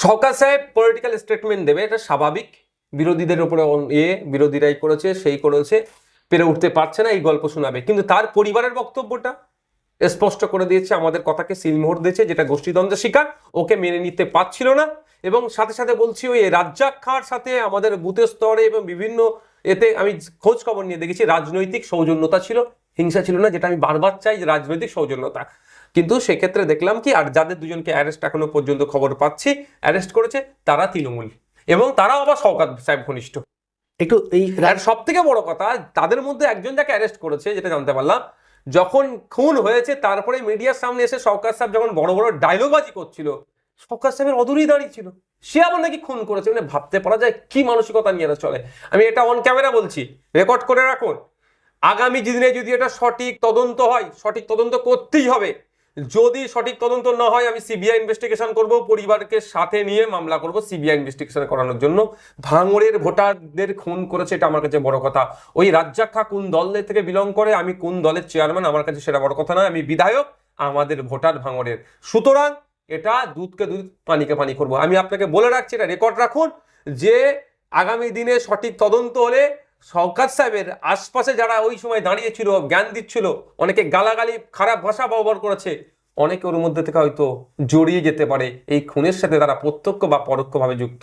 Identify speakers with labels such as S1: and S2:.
S1: শওকত সাহেব political statement দেবে, এটা স্বাভাবিক। বিরোধীদের উপরে বিরোধীরাই করেছে, সেই করেছে, পেরে উঠতে পারছে না, এই গল্প শোনাবে। কিন্তু তার পরিবারের বক্তব্যটা স্পষ্ট করে দিয়েছে, আমাদের কথাকে সিলমোহর দিয়েছে, যেটা গোষ্ঠীদ্বন্দ্বের শিকার, ওকে মেনে নিতে পারছিল না। এবং সাথে সাথে বলছি, ওই রাজ্জাক খাঁর সাথে আমাদের বুথের স্তরে এবং বিভিন্ন এতে আমি খোঁজ খবর নিয়ে দেখেছি রাজনৈতিক সৌজন্যতা ছিল, হিংসা ছিল না, যেটা আমি বারবার চাই, যে রাজনৈতিক সৌজন্যতা। কিন্তু সেক্ষেত্রে দেখলাম কি, আর যাদের দুজনকে অ্যারেস্ট এখনো পর্যন্ত খবর পাচ্ছি অ্যারেস্ট করেছে, তারা তৃণমূল, এবং তারাও আবার শওকত সাহেব ঘনিষ্ঠ।
S2: একটু এই
S1: সব থেকে বড় কথা, তাদের মধ্যে একজন যাকে অ্যারেস্ট করেছে, যেটা জানতে পারলাম, যখন খুন হয়েছে তারপরে মিডিয়ার সামনে এসে শওকত সাহেব যখন বড় বড় ডায়লগবাজি করছিল, শওকত সাহেবের অদূরেই দাঁড়িয়ে ছিল, সে আবার নাকি খুন করেছে। মানে ভাবতে পারা যায় কি মানসিকতা নিয়ে এরা চলে। আমি এটা অন ক্যামেরা বলছি, রেকর্ড করে রাখুন। আগামী দিনে যদি এটা সঠিক তদন্ত হয়, সঠিক তদন্ত করতেই হবে। যদি সঠিক তদন্ত না হয়, আমি সিবিআই ইনভেস্টিগেশন করব, পরিবারকে সাথে নিয়ে মামলা করব সিবিআই ইনভেস্টিগেশন করানোর জন্য। ভাঙড়ের ভোটারদের খুন করেছে, এটা আমার কাছে বড় কথা। ওই রাজ্জাক খাঁ কোন দলের থেকে বিলং করে, আমি কোন দলের চেয়ারম্যান, আমার কাছে সেটা বড় কথা নয়। আমি বিধায়ক, আমাদের ভোটার ভাঙড়ের। সুতরাং এটা দুধকে দুধ, পানিকে পানি করবো। আমি আপনাকে বলে রাখছি, এটা রেকর্ড রাখুন, যে আগামী দিনে সঠিক তদন্ত হলে শওকত সাহেবের আশপাশে যারা ওই সময় দাঁড়িয়েছিল, জ্ঞান দিচ্ছিল, অনেকে গালাগালি খারাপ ভাষা ব্যবহার করেছে, অনেকে ওর মধ্যে থেকে হয়তো জড়িয়ে যেতে পারে এই খুনের সাথে, তারা প্রত্যক্ষ বা পরোক্ষভাবে যুক্ত।